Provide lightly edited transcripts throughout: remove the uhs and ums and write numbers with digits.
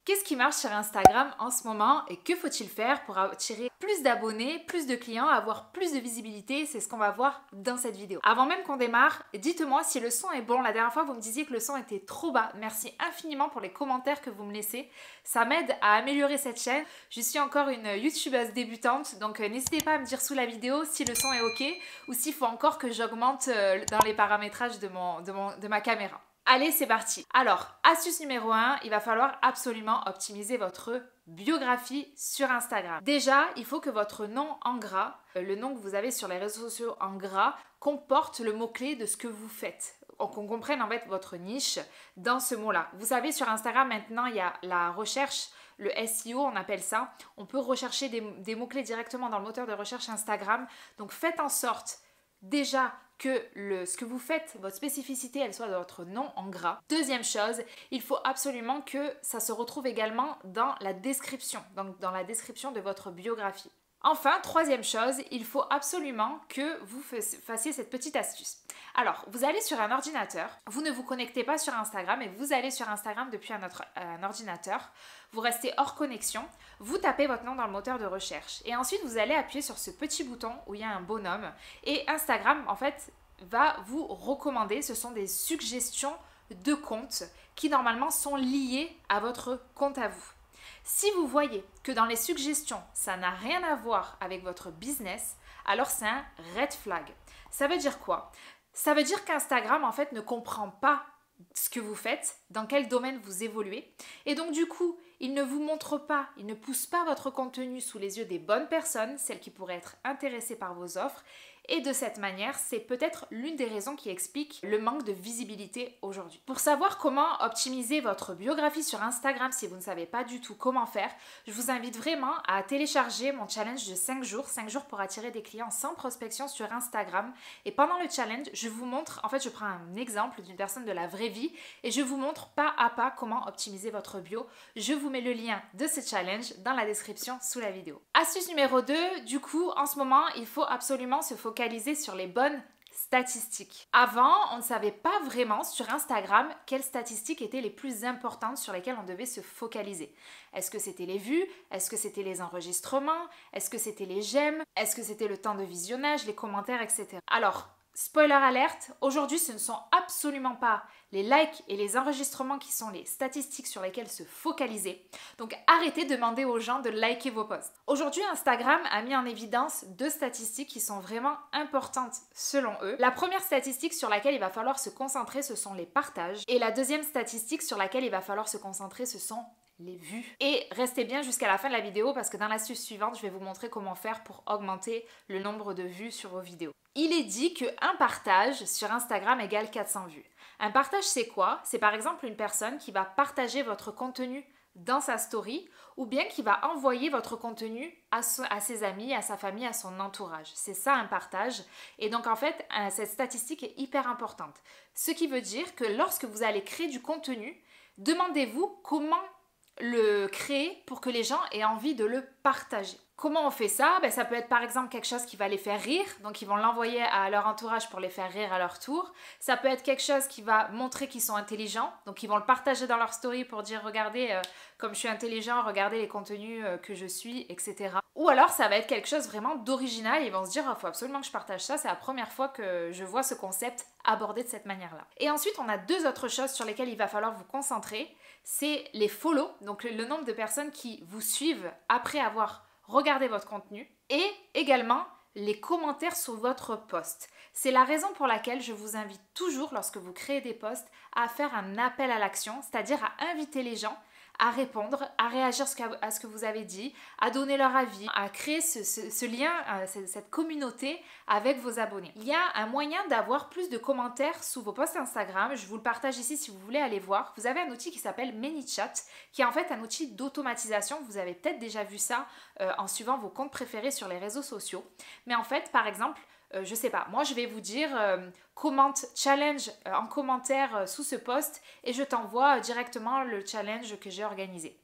Qu'est-ce qui marche sur Instagram en ce moment et que faut-il faire pour attirer plus d'abonnés, plus de clients, avoir plus de visibilité? C'est ce qu'on va voir dans cette vidéo. Avant même qu'on démarre, dites-moi si le son est bon. La dernière fois, vous me disiez que le son était trop bas. Merci infiniment pour les commentaires que vous me laissez. Ça m'aide à améliorer cette chaîne. Je suis encore une youtubeuse débutante, donc n'hésitez pas à me dire sous la vidéo si le son est ok ou s'il faut encore que j'augmente dans les paramétrages de ma caméra. Allez, c'est parti. Alors, astuce numéro 1, il va falloir absolument optimiser votre biographie sur Instagram. Déjà, il faut que votre nom en gras, le nom que vous avez sur les réseaux sociaux en gras, comporte le mot-clé de ce que vous faites. Qu'on comprenne en fait votre niche dans ce mot-là. Vous savez, sur Instagram, maintenant, il y a la recherche, le SEO, on appelle ça. On peut rechercher des mots-clés directement dans le moteur de recherche Instagram. Donc, faites en sorte déjà que ce que vous faites, votre spécificité, elle soit de votre nom en gras. Deuxième chose, il faut absolument que ça se retrouve également dans la description, donc dans la description de votre biographie. Enfin, troisième chose, il faut absolument que vous fassiez cette petite astuce. Alors, vous allez sur un ordinateur, vous ne vous connectez pas sur Instagram et vous allez sur Instagram depuis un ordinateur, vous restez hors connexion, vous tapez votre nom dans le moteur de recherche et ensuite vous allez appuyer sur ce petit bouton où il y a un bonhomme et Instagram en fait va vous recommander, ce sont des suggestions de comptes qui normalement sont liées à votre compte à vous. Si vous voyez que dans les suggestions, ça n'a rien à voir avec votre business, alors c'est un red flag. Ça veut dire quoi? Ça veut dire qu'Instagram, en fait, ne comprend pas ce que vous faites, dans quel domaine vous évoluez. Et donc, du coup, il ne vous montre pas, il ne pousse pas votre contenu sous les yeux des bonnes personnes, celles qui pourraient être intéressées par vos offres. Et de cette manière, c'est peut-être l'une des raisons qui explique le manque de visibilité aujourd'hui. Pour savoir comment optimiser votre biographie sur Instagram si vous ne savez pas du tout comment faire, je vous invite vraiment à télécharger mon challenge de 5 jours pour attirer des clients sans prospection sur Instagram. Et pendant le challenge, je vous montre, en fait je prends un exemple d'une personne de la vraie vie et je vous montre pas à pas comment optimiser votre bio. Je vous mets le lien de ce challenge dans la description sous la vidéo. Astuce numéro 2, du coup, en ce moment, il faut absolument se focaliser sur les bonnes statistiques. Avant, on ne savait pas vraiment sur Instagram quelles statistiques étaient les plus importantes sur lesquelles on devait se focaliser. Est-ce que c'était les vues? Est-ce que c'était les enregistrements? Est-ce que c'était les j'aime? Est-ce que c'était le temps de visionnage, les commentaires, etc. Alors, spoiler alerte, aujourd'hui ce ne sont absolument pas les likes et les enregistrements qui sont les statistiques sur lesquelles se focaliser. Donc arrêtez de demander aux gens de liker vos posts. Aujourd'hui, Instagram a mis en évidence 2 statistiques qui sont vraiment importantes selon eux. La première statistique sur laquelle il va falloir se concentrer, ce sont les partages. Et la deuxième statistique sur laquelle il va falloir se concentrer, ce sont les vues. Et restez bien jusqu'à la fin de la vidéo parce que dans l'astuce suivante, je vais vous montrer comment faire pour augmenter le nombre de vues sur vos vidéos. Il est dit qu'un partage sur Instagram égale 400 vues. Un partage, c'est quoi? C'est par exemple une personne qui va partager votre contenu dans sa story ou bien qui va envoyer votre contenu à ses amis, à sa famille, à son entourage. C'est ça un partage. Et donc en fait, cette statistique est hyper importante. Ce qui veut dire que lorsque vous allez créer du contenu, demandez-vous comment le créer pour que les gens aient envie de le partager. Comment on fait ça? Ça peut être par exemple quelque chose qui va les faire rire, donc ils vont l'envoyer à leur entourage pour les faire rire à leur tour. Ça peut être quelque chose qui va montrer qu'ils sont intelligents, donc ils vont le partager dans leur story pour dire regardez comme je suis intelligent, regardez les contenus que je suis, etc. Ou alors ça va être quelque chose vraiment d'original, ils vont se dire il faut absolument que je partage ça, c'est la première fois que je vois ce concept abordé de cette manière-là. Et ensuite on a 2 autres choses sur lesquelles il va falloir vous concentrer, c'est les follow, donc le nombre de personnes qui vous suivent après avoir regardez votre contenu et également les commentaires sur votre post. C'est la raison pour laquelle je vous invite toujours, lorsque vous créez des posts, à faire un appel à l'action, c'est-à-dire à inviter les gens à répondre, à réagir à ce que vous avez dit, à donner leur avis, à créer ce lien, cette communauté avec vos abonnés. Il y a un moyen d'avoir plus de commentaires sous vos posts Instagram, je vous le partage ici si vous voulez aller voir. Vous avez un outil qui s'appelle ManyChat, qui est en fait un outil d'automatisation. Vous avez peut-être déjà vu ça en suivant vos comptes préférés sur les réseaux sociaux. Mais en fait, par exemple, je sais pas, moi je vais vous dire commente challenge en commentaire sous ce post et je t'envoie directement le challenge que j'ai organisé.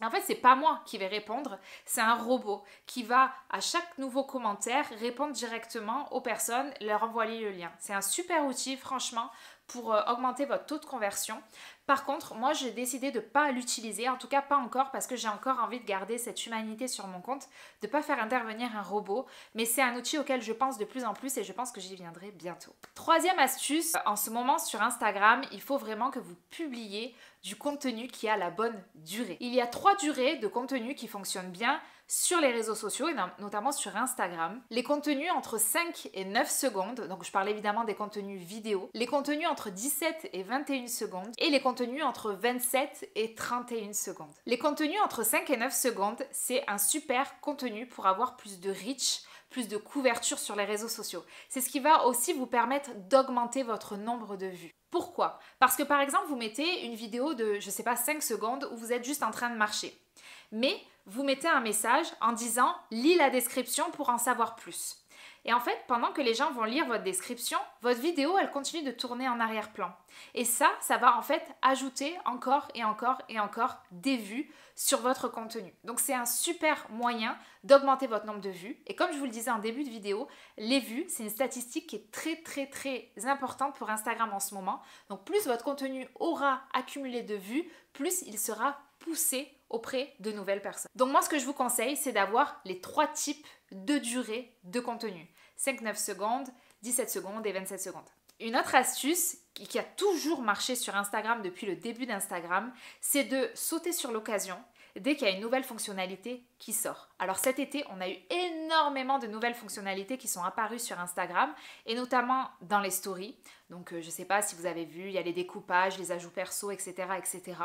En fait, c'est pas moi qui vais répondre, c'est un robot qui va à chaque nouveau commentaire répondre directement aux personnes, leur envoyer le lien. C'est un super outil franchement pour augmenter votre taux de conversion Par contre, moi j'ai décidé de ne pas l'utiliser, en tout cas pas encore parce que j'ai encore envie de garder cette humanité sur mon compte, de ne pas faire intervenir un robot, mais c'est un outil auquel je pense de plus en plus et je pense que j'y viendrai bientôt. Troisième astuce, en ce moment sur Instagram, il faut vraiment que vous publiez du contenu qui a la bonne durée. Il y a 3 durées de contenu qui fonctionnent bien sur les réseaux sociaux et notamment sur Instagram. Les contenus entre 5 et 9 secondes, donc je parle évidemment des contenus vidéo, les contenus entre 17 et 21 secondes et les contenus entre 27 et 31 secondes. Les contenus entre 5 et 9 secondes, c'est un super contenu pour avoir plus de reach, plus de couverture sur les réseaux sociaux. C'est ce qui va aussi vous permettre d'augmenter votre nombre de vues. Pourquoi? Parce que par exemple, vous mettez une vidéo de, je sais pas, 5 secondes où vous êtes juste en train de marcher. Mais vous mettez un message en disant « Lis la description pour en savoir plus ». Et en fait, pendant que les gens vont lire votre description, votre vidéo, elle continue de tourner en arrière-plan. Et ça va en fait ajouter encore et encore et encore des vues sur votre contenu. Donc c'est un super moyen d'augmenter votre nombre de vues. Et comme je vous le disais en début de vidéo, les vues, c'est une statistique qui est très importante pour Instagram en ce moment. Donc plus votre contenu aura accumulé de vues, plus il sera poussé auprès de nouvelles personnes. Donc moi, ce que je vous conseille, c'est d'avoir les 3 types de durée de contenu. 5-9 secondes, 17 secondes et 27 secondes. Une autre astuce qui a toujours marché sur Instagram depuis le début d'Instagram, c'est de sauter sur l'occasion dès qu'il y a une nouvelle fonctionnalité qui sort. Alors cet été, on a eu énormément de nouvelles fonctionnalités qui sont apparues sur Instagram et notamment dans les stories. Donc je ne sais pas si vous avez vu, il y a les découpages, les ajouts perso, etc. etc.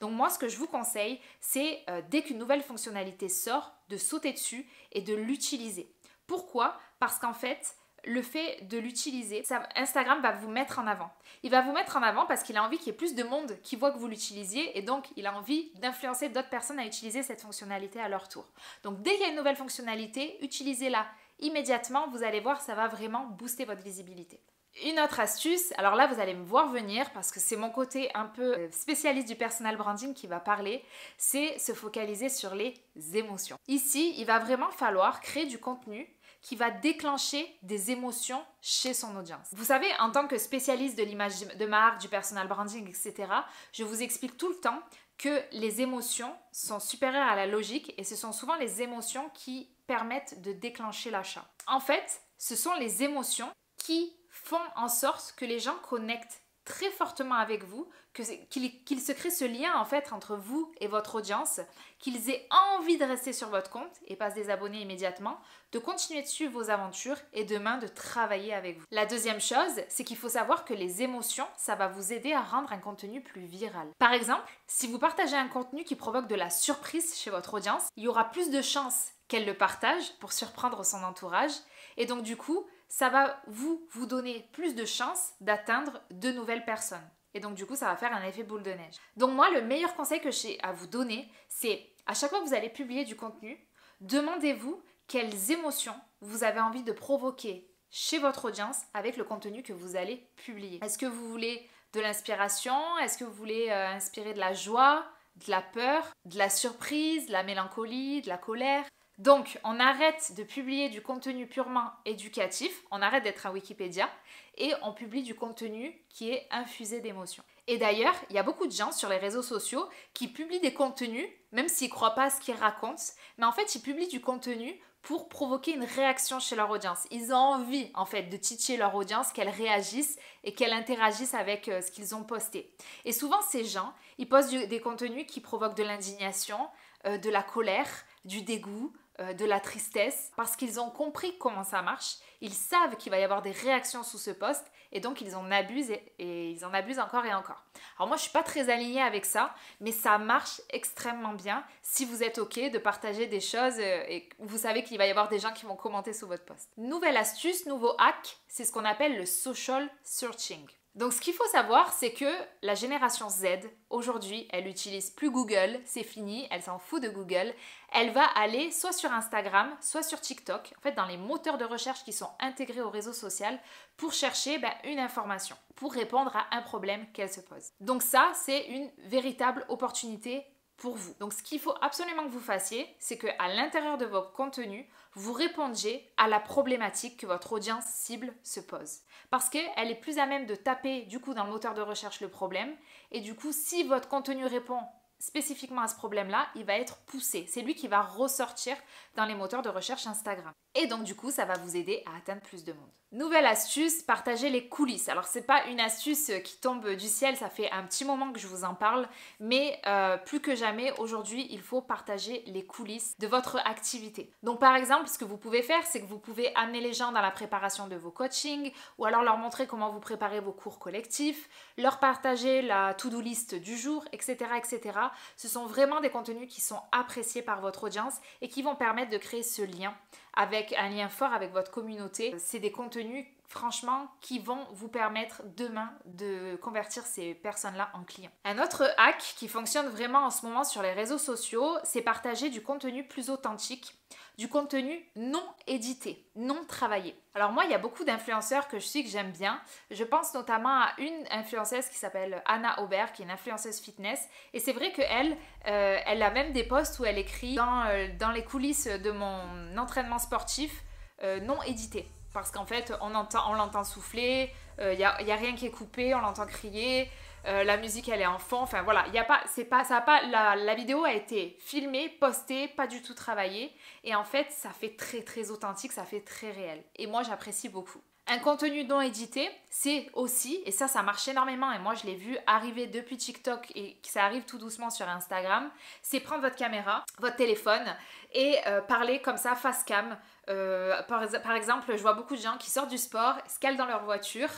Donc moi, ce que je vous conseille, c'est dès qu'une nouvelle fonctionnalité sort, de sauter dessus et de l'utiliser. Pourquoi? Parce qu'en fait, le fait de l'utiliser, Instagram va vous mettre en avant. Il va vous mettre en avant parce qu'il a envie qu'il y ait plus de monde qui voit que vous l'utilisiez et donc il a envie d'influencer d'autres personnes à utiliser cette fonctionnalité à leur tour. Donc dès qu'il y a une nouvelle fonctionnalité, utilisez-la immédiatement, vous allez voir, ça va vraiment booster votre visibilité. Une autre astuce, alors là vous allez me voir venir parce que c'est mon côté un peu spécialiste du personal branding qui va parler, c'est se focaliser sur les émotions. Ici, il va vraiment falloir créer du contenu qui va déclencher des émotions chez son audience. Vous savez, en tant que spécialiste de l'image de marque, du personal branding, etc., je vous explique tout le temps que les émotions sont supérieures à la logique et ce sont souvent les émotions qui permettent de déclencher l'achat. En fait, ce sont les émotions qui font en sorte que les gens connectent très fortement avec vous, qu'il se crée ce lien en fait entre vous et votre audience, qu'ils aient envie de rester sur votre compte et pas se désabonner immédiatement, de continuer de suivre vos aventures et demain de travailler avec vous. La deuxième chose, c'est qu'il faut savoir que les émotions, ça va vous aider à rendre un contenu plus viral. Par exemple, si vous partagez un contenu qui provoque de la surprise chez votre audience, il y aura plus de chances qu'elle le partage pour surprendre son entourage et donc du coup, ça va vous donner plus de chances d'atteindre de nouvelles personnes. Et donc du coup, ça va faire un effet boule de neige. Donc moi, le meilleur conseil que j'ai à vous donner, c'est à chaque fois que vous allez publier du contenu, demandez-vous quelles émotions vous avez envie de provoquer chez votre audience avec le contenu que vous allez publier. Est-ce que vous voulez de l'inspiration? Est-ce que vous voulez inspirer de la joie, de la peur, de la surprise, de la mélancolie, de la colère? Donc, on arrête de publier du contenu purement éducatif, on arrête d'être un Wikipédia et on publie du contenu qui est infusé d'émotions. Et d'ailleurs, il y a beaucoup de gens sur les réseaux sociaux qui publient des contenus, même s'ils ne croient pas à ce qu'ils racontent, mais en fait, ils publient du contenu pour provoquer une réaction chez leur audience. Ils ont envie, en fait, de titiller leur audience, qu'elle réagisse et qu'elle interagisse avec ce qu'ils ont posté. Et souvent, ces gens, ils postent des contenus qui provoquent de l'indignation, de la colère, du dégoût, de la tristesse, parce qu'ils ont compris comment ça marche, ils savent qu'il va y avoir des réactions sous ce post et donc ils en abusent et ils en abusent encore et encore. Alors moi je suis pas très alignée avec ça, mais ça marche extrêmement bien si vous êtes ok de partager des choses et vous savez qu'il va y avoir des gens qui vont commenter sous votre post. Nouvelle astuce, nouveau hack, c'est ce qu'on appelle le social searching. Donc ce qu'il faut savoir, c'est que la génération Z, aujourd'hui, elle n'utilise plus Google, c'est fini, elle s'en fout de Google. Elle va aller soit sur Instagram, soit sur TikTok, en fait dans les moteurs de recherche qui sont intégrés au réseau social pour chercher une information, pour répondre à un problème qu'elle se pose. Donc ça, c'est une véritable opportunité pour vous. Donc ce qu'il faut absolument que vous fassiez, c'est qu'à l'intérieur de votre contenu, vous répondiez à la problématique que votre audience cible se pose. Parce qu'elle est plus à même de taper du coup dans le moteur de recherche le problème, et du coup si votre contenu répond spécifiquement à ce problème-là, il va être poussé. C'est lui qui va ressortir dans les moteurs de recherche Instagram. Et donc du coup, ça va vous aider à atteindre plus de monde. Nouvelle astuce, partager les coulisses. Alors c'est pas une astuce qui tombe du ciel, ça fait un petit moment que je vous en parle, mais plus que jamais aujourd'hui, il faut partager les coulisses de votre activité. Donc par exemple, ce que vous pouvez faire, c'est que vous pouvez amener les gens dans la préparation de vos coachings, ou alors leur montrer comment vous préparez vos cours collectifs, leur partager la to-do list du jour, etc., etc. Ce sont vraiment des contenus qui sont appréciés par votre audience et qui vont permettre de créer ce lien avec un lien fort avec votre communauté. C'est des contenus, franchement, qui vont vous permettre demain de convertir ces personnes-là en clients. Un autre hack qui fonctionne vraiment en ce moment sur les réseaux sociaux, c'est partager du contenu plus authentique, du contenu non édité, non travaillé. Alors moi, il y a beaucoup d'influenceurs que je suis que j'aime bien. Je pense notamment à une influenceuse qui s'appelle Anna Aubert, qui est une influenceuse fitness. Et c'est vrai qu'elle, elle a même des posts où elle écrit dans les coulisses de mon entraînement sportif non édité. Parce qu'en fait, on l'entend souffler, y a rien qui est coupé, on l'entend crier, la musique elle est en fond, enfin voilà, la vidéo a été filmée, postée, pas du tout travaillée, et en fait ça fait très très authentique, ça fait très réel. Et moi j'apprécie beaucoup. Un contenu non édité, c'est aussi, et ça marche énormément, et moi je l'ai vu arriver depuis TikTok et ça arrive tout doucement sur Instagram, c'est prendre votre caméra, votre téléphone et parler comme ça face cam. Par exemple, je vois beaucoup de gens qui sortent du sport, se calent dans leur voiture,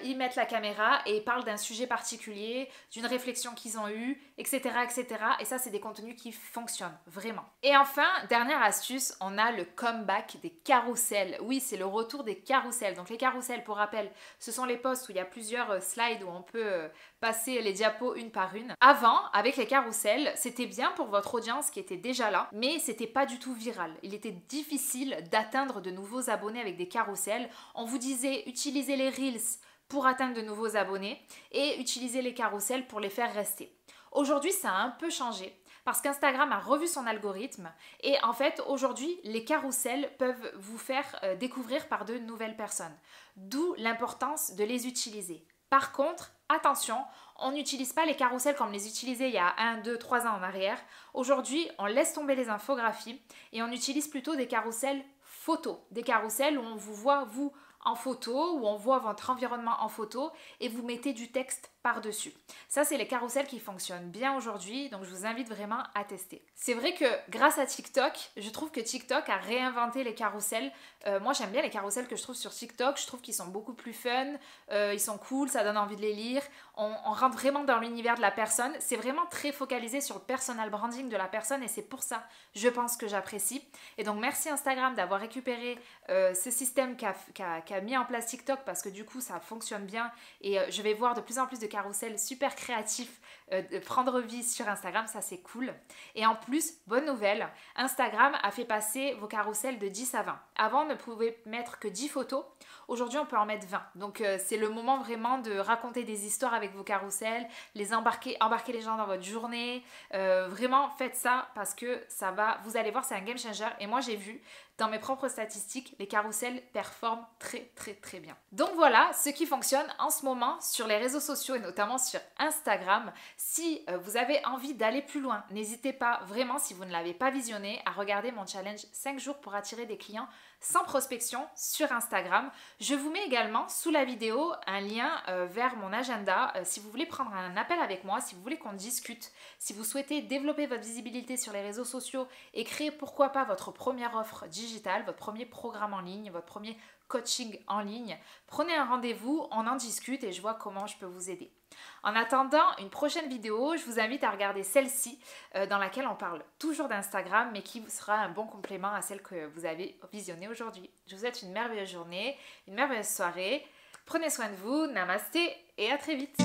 ils mettent la caméra et ils parlent d'un sujet particulier, d'une réflexion qu'ils ont eue, etc., etc. Et ça, c'est des contenus qui fonctionnent vraiment. Et enfin, dernière astuce, on a le comeback des carousels. Oui, c'est le retour des carousels. Donc les carousels, pour rappel, ce sont les posts où il y a plusieurs slides où on peut passer les diapos une par une. Avant, avec les carousels, c'était bien pour votre audience qui était déjà là, mais c'était pas du tout viral. Il était difficile d'atteindre de nouveaux abonnés avec des carousels. On vous disait utilisez les Reels pour atteindre de nouveaux abonnés et utiliser les carousels pour les faire rester. Aujourd'hui, ça a un peu changé parce qu'Instagram a revu son algorithme et en fait, aujourd'hui, les carousels peuvent vous faire découvrir par de nouvelles personnes. D'où l'importance de les utiliser. Par contre, attention, on n'utilise pas les carousels comme on les utilisait il y a 1, 2, 3 ans en arrière. Aujourd'hui, on laisse tomber les infographies et on utilise plutôt des carousels photos. Des carousels où on vous voit, vous, en photo, où on voit votre environnement en photo et vous mettez du texte par-dessus. Ça, c'est les carousels qui fonctionnent bien aujourd'hui, donc je vous invite vraiment à tester. C'est vrai que grâce à TikTok, je trouve que TikTok a réinventé les carousels. Moi, j'aime bien les carousels que je trouve sur TikTok. Je trouve qu'ils sont beaucoup plus fun, ils sont cool, ça donne envie de les lire. On rentre vraiment dans l'univers de la personne. C'est vraiment très focalisé sur le personal branding de la personne et c'est pour ça, je pense, que j'apprécie. Et donc, merci Instagram d'avoir récupéré ce système qu'a mis en place TikTok parce que du coup, ça fonctionne bien et je vais voir de plus en plus de carousels super créatifs prendre vie sur Instagram, ça c'est cool. Et en plus, bonne nouvelle, Instagram a fait passer vos carousels de 10 à 20. Avant, on ne pouvait mettre que 10 photos. Aujourd'hui, on peut en mettre 20. Donc, c'est le moment vraiment de raconter des histoires avec vos carousels, embarquer les gens dans votre journée. Vraiment, faites ça parce que ça va, vous allez voir, c'est un game changer. Et moi, j'ai vu dans mes propres statistiques, les carousels performent très très très bien. Donc voilà ce qui fonctionne en ce moment sur les réseaux sociaux et notamment sur Instagram. Si vous avez envie d'aller plus loin, n'hésitez pas vraiment, si vous ne l'avez pas visionné, à regarder mon challenge 5 jours pour attirer des clients sans prospection sur Instagram. Je vous mets également sous la vidéo un lien vers mon agenda si vous voulez prendre un appel avec moi, si vous voulez qu'on discute, si vous souhaitez développer votre visibilité sur les réseaux sociaux et créer pourquoi pas votre première offre digitale, votre premier programme en ligne, votre premier coaching en ligne. Prenez un rendez-vous, on en discute et je vois comment je peux vous aider. En attendant une prochaine vidéo, je vous invite à regarder celle-ci dans laquelle on parle toujours d'Instagram mais qui sera un bon complément à celle que vous avez visionnée aujourd'hui. Je vous souhaite une merveilleuse journée, une merveilleuse soirée. Prenez soin de vous, namasté et à très vite.